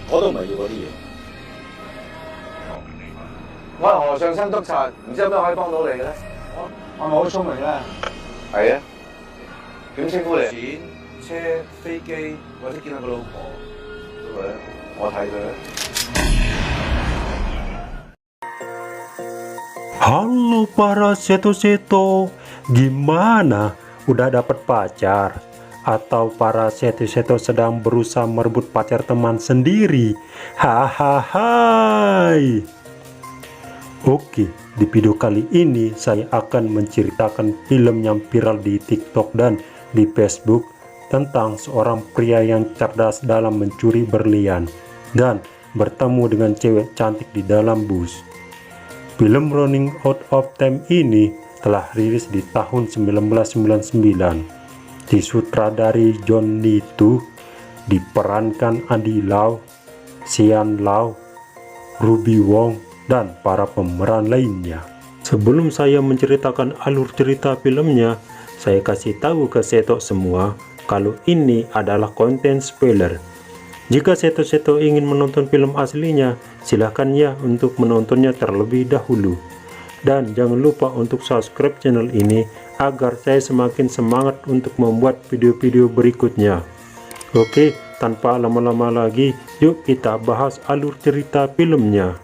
我都唔係要嗰啲嘢。我係何尚生督察，唔知有咩可以幫到你嘅咧？我係咪好聰明咧？係啊。點稱呼你？錢、車、飛機，或者見下個老婆，都係我睇佢。Halo para seto-seto, gimana? Udah dapat pacar? Atau para seto-seto sedang berusaha merebut pacar teman sendiri? Hahaha. Oke, di video kali ini saya akan menceritakan film yang viral di TikTok dan di Facebook tentang seorang pria yang cerdas dalam mencuri berlian dan bertemu dengan cewek cantik di dalam bus. Film Running Out of Time ini telah rilis di tahun 1999, disutradari John Liu, diperankan Andy Lau, Sean Lau, Ruby Wong, dan para pemeran lainnya. Sebelum saya menceritakan alur cerita filmnya, saya kasih tahu ke seto semua kalau ini adalah konten spoiler. Jika seto-seto ingin menonton film aslinya, silahkan ya untuk menontonnya terlebih dahulu. Dan jangan lupa untuk subscribe channel ini agar saya semakin semangat untuk membuat video-video berikutnya. Oke, tanpa lama-lama lagi, yuk kita bahas alur cerita filmnya.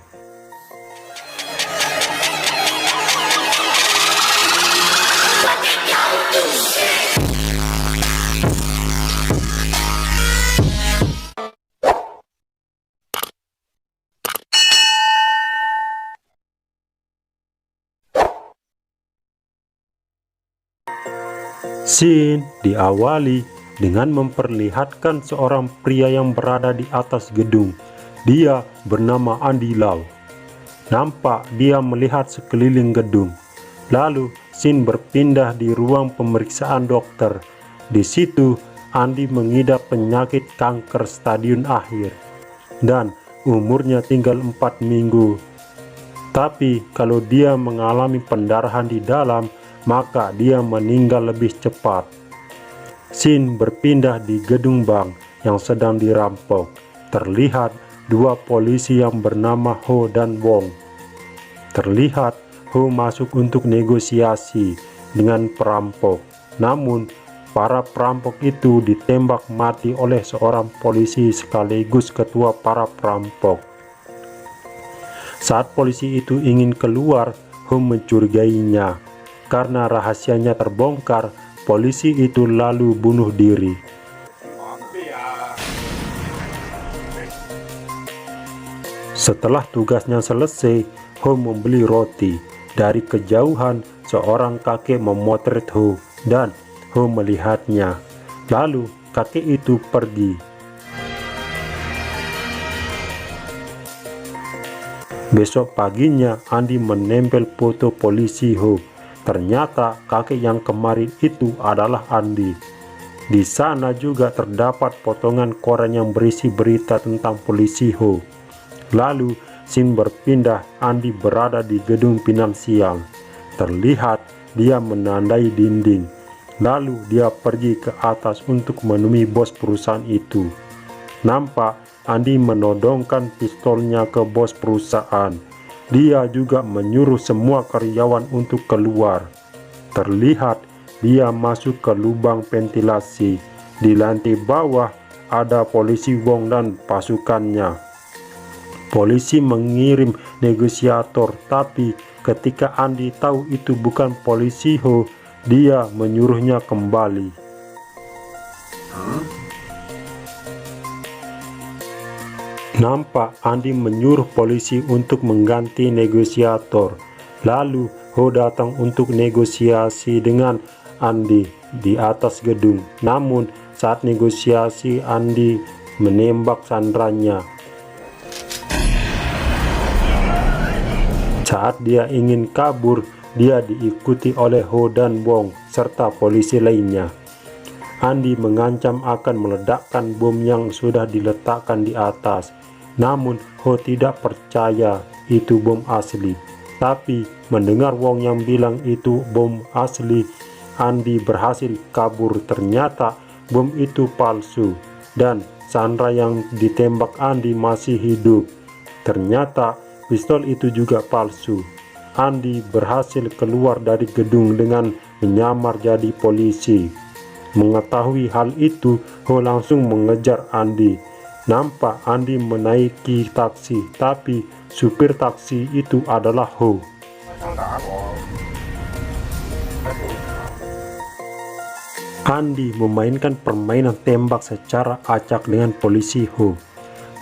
Scene diawali dengan memperlihatkan seorang pria yang berada di atas gedung. Dia bernama Andy Lau. Nampak dia melihat sekeliling gedung. Lalu scene berpindah di ruang pemeriksaan dokter. Di situ Andy mengidap penyakit kanker stadium akhir dan umurnya tinggal 4 minggu. Tapi kalau dia mengalami pendarahan di dalam, maka dia meninggal lebih cepat. Scene berpindah di gedung bank yang sedang dirampok. Terlihat dua polisi yang bernama Ho dan Wong. Terlihat Ho masuk untuk negosiasi dengan perampok. Namun para perampok itu ditembak mati oleh seorang polisi sekaligus ketua para perampok. Saat polisi itu ingin keluar, Ho mencurigainya. Karena rahasianya terbongkar, polisi itu lalu bunuh diri. Setelah tugasnya selesai, Ho membeli roti. Dari kejauhan, seorang kakek memotret Ho dan Ho melihatnya. Lalu kakek itu pergi. Besok paginya, Andy menempel foto polisi Ho. Ternyata kakek yang kemarin itu adalah Andy. Di sana juga terdapat potongan koran yang berisi berita tentang polisi Ho. Lalu scene berpindah, Andy berada di gedung finansial. Terlihat dia menandai dinding. Lalu dia pergi ke atas untuk menemui bos perusahaan itu. Nampak Andy menodongkan pistolnya ke bos perusahaan. Dia juga menyuruh semua karyawan untuk keluar. Terlihat dia masuk ke lubang ventilasi. Di lantai bawah ada polisi Wong dan pasukannya. Polisi mengirim negosiator, tapi ketika Andy tahu itu bukan polisi Ho, dia menyuruhnya kembali. Nampak Andy menyuruh polisi untuk mengganti negosiator. Lalu Ho datang untuk negosiasi dengan Andy di atas gedung. Namun saat negosiasi, Andy menembak sandranya. Saat dia ingin kabur, dia diikuti oleh Ho dan Wong serta polisi lainnya. Andy mengancam akan meledakkan bom yang sudah diletakkan di atas. Namun Ho tidak percaya itu bom asli. Tapi mendengar Wong yang bilang itu bom asli, Andy berhasil kabur. Ternyata bom itu palsu. Dan Chandra yang ditembak Andi masih hidup. Ternyata pistol itu juga palsu. Andi berhasil keluar dari gedung dengan menyamar jadi polisi. Mengetahui hal itu, Ho langsung mengejar Andi. Nampak Andi menaiki taksi, tapi supir taksi itu adalah Ho. Andi memainkan permainan tembak secara acak dengan polisi Ho.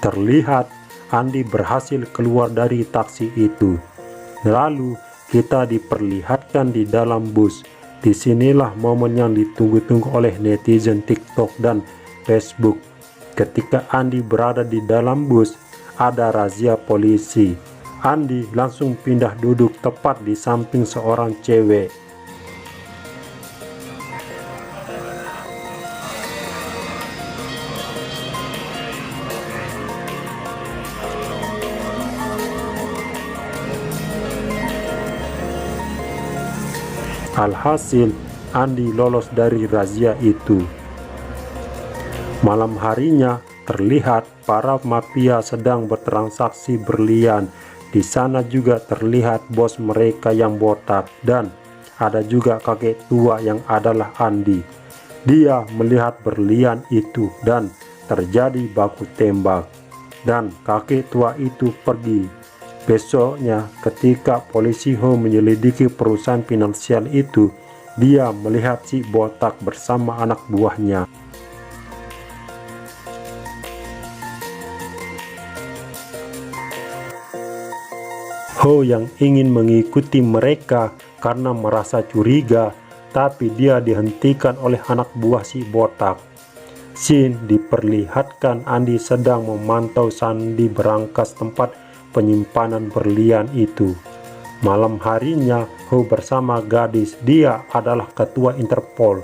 Terlihat Andi berhasil keluar dari taksi itu. Lalu kita diperlihatkan di dalam bus. Disinilah momen yang ditunggu-tunggu oleh netizen TikTok dan Facebook. Ketika Andi berada di dalam bus, ada razia polisi. Andi langsung pindah duduk tepat di samping seorang cewek. Alhasil, Andi lolos dari razia itu. Malam harinya, terlihat para mafia sedang bertransaksi berlian. Di sana juga terlihat bos mereka yang botak, dan ada juga kakek tua yang adalah Andi. Dia melihat berlian itu dan terjadi baku tembak, dan kakek tua itu pergi. Besoknya, ketika polisi Ho menyelidiki perusahaan finansial itu, dia melihat si botak bersama anak buahnya. Ho yang ingin mengikuti mereka karena merasa curiga, tapi dia dihentikan oleh anak buah si botak. Scene diperlihatkan Andi sedang memantau sandi berangkas tempat penyimpanan berlian itu. Malam harinya, Ho bersama gadis, dia adalah ketua Interpol.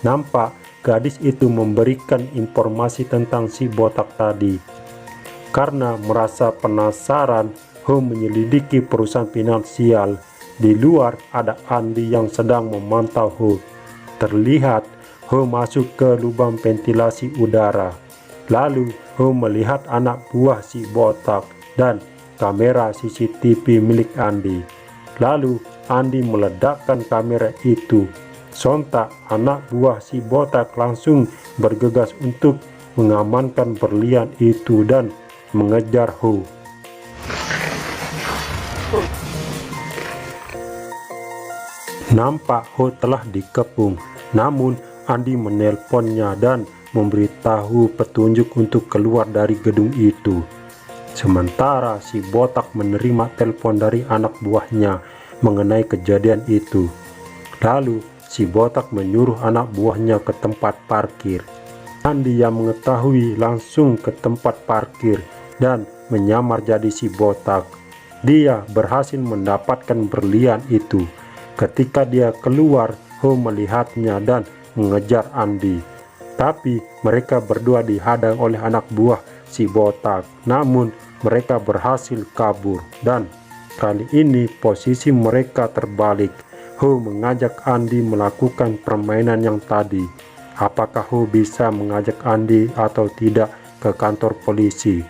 Nampak gadis itu memberikan informasi tentang si botak tadi. Karena merasa penasaran, Ho menyelidiki perusahaan finansial. Di luar ada Andi yang sedang memantau Ho. Terlihat Ho masuk ke lubang ventilasi udara. Lalu Ho melihat anak buah si botak dan kamera CCTV milik Andi. Lalu Andi meledakkan kamera itu. Sontak anak buah si botak langsung bergegas untuk mengamankan berlian itu dan mengejar Ho. Nampak Ho telah dikepung, namun Andi menelponnya dan memberitahu petunjuk untuk keluar dari gedung itu. Sementara si botak menerima telepon dari anak buahnya mengenai kejadian itu. Lalu si botak menyuruh anak buahnya ke tempat parkir. Andi yang mengetahui langsung ke tempat parkir dan menyamar jadi si botak. Dia berhasil mendapatkan berlian itu. Ketika dia keluar, Ho melihatnya dan mengejar Andi. Tapi mereka berdua dihadang oleh anak buah si botak. Namun mereka berhasil kabur, dan kali ini posisi mereka terbalik. Ho mengajak Andi melakukan permainan yang tadi. Apakah Ho bisa mengajak Andi atau tidak ke kantor polisi?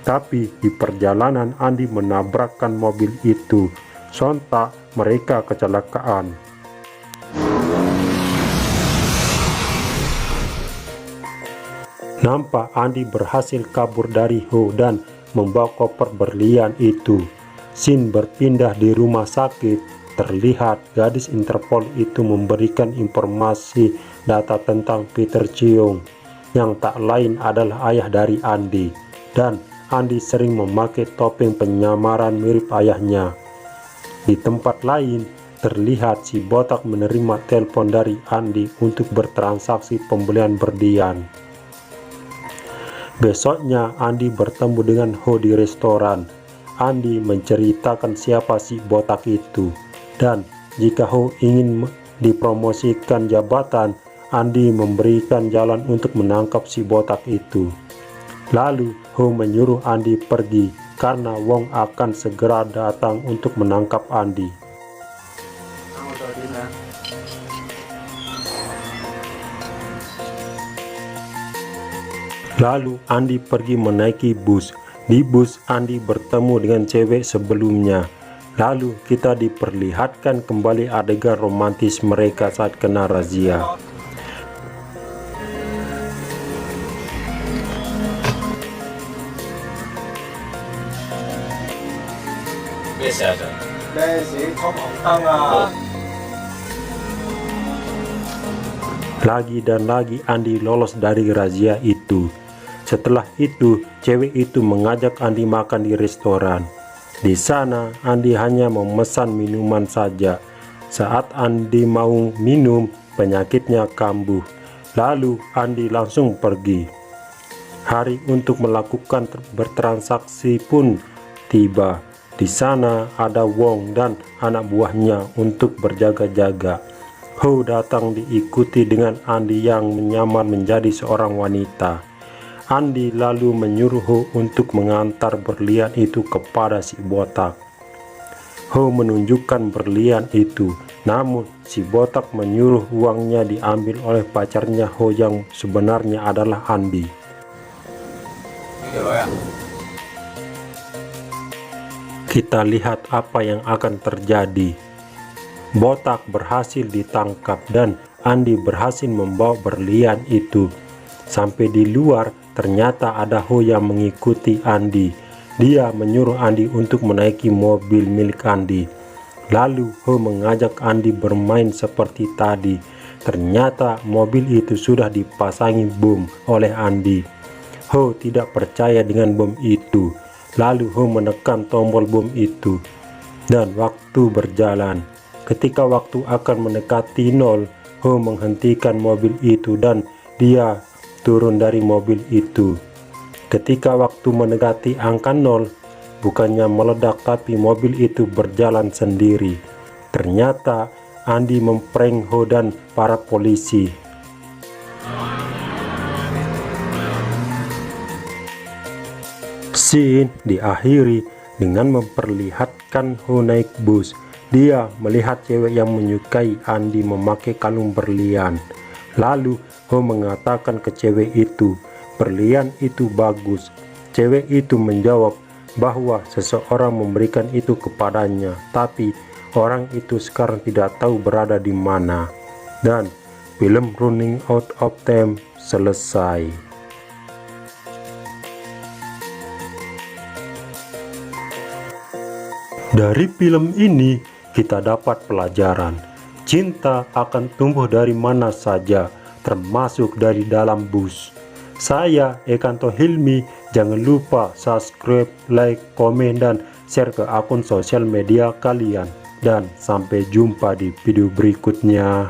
Tapi di perjalanan Andi menabrakkan mobil itu. Sontak mereka kecelakaan. Nampak Andi berhasil kabur dari Ho dan membawa koper berlian itu. Scene berpindah di rumah sakit. Terlihat gadis Interpol itu memberikan informasi data tentang Peter Cheung, yang tak lain adalah ayah dari Andi. Dan Andi sering memakai topeng penyamaran mirip ayahnya. Di tempat lain, terlihat si botak menerima telepon dari Andi untuk bertransaksi pembelian berlian. Besoknya Andi bertemu dengan Ho di restoran. Andi menceritakan siapa si botak itu, dan jika Ho ingin dipromosikan jabatan, Andi memberikan jalan untuk menangkap si botak itu. Lalu Ho menyuruh Andi pergi karena Wong akan segera datang untuk menangkap Andi. Lalu Andi pergi menaiki bus. Di bus Andi bertemu dengan cewek sebelumnya. Lalu kita diperlihatkan kembali adegan romantis mereka saat kena razia. Lagi dan lagi Andi lolos dari razia itu. Setelah itu, cewek itu mengajak Andi makan di restoran. Di sana, Andi hanya memesan minuman saja. Saat Andi mau minum, penyakitnya kambuh. Lalu Andi langsung pergi. Hari untuk melakukan bertransaksi pun tiba. Di sana ada Wong dan anak buahnya untuk berjaga-jaga. Ho datang diikuti dengan Andi yang menyamar menjadi seorang wanita. Andi lalu menyuruh Ho untuk mengantar berlian itu kepada si botak. Ho menunjukkan berlian itu, namun si botak menyuruh uangnya diambil oleh pacarnya Ho yang sebenarnya adalah Andi. Kita lihat apa yang akan terjadi. Botak berhasil ditangkap dan Andi berhasil membawa berlian itu. Sampai di luar, ternyata ada Ho yang mengikuti Andi. Dia menyuruh Andi untuk menaiki mobil milik Andi. Lalu Ho mengajak Andi bermain seperti tadi. Ternyata mobil itu sudah dipasangi bom oleh Andi. Ho tidak percaya dengan bom itu. Lalu Ho menekan tombol bom itu. Dan waktu berjalan. Ketika waktu akan mendekati 0, Ho menghentikan mobil itu dan dia turun dari mobil itu. Ketika waktu mendekati angka 0, bukannya meledak tapi mobil itu berjalan sendiri. Ternyata Andi memprank Ho dan para polisi. Scene diakhiri dengan memperlihatkan Ho naik bus. Dia melihat cewek yang menyukai Andi memakai kalung berlian. Lalu Ho mengatakan ke cewek itu, berlian itu bagus. Cewek itu menjawab bahwa seseorang memberikan itu kepadanya, tapi orang itu sekarang tidak tahu berada di mana. Dan film Running Out of Time selesai. Dari film ini kita dapat pelajaran. Cinta akan tumbuh dari mana saja, termasuk dari dalam bus. Saya Ekanto Hilmi, jangan lupa subscribe, like, komen, dan share ke akun sosial media kalian. Dan sampai jumpa di video berikutnya.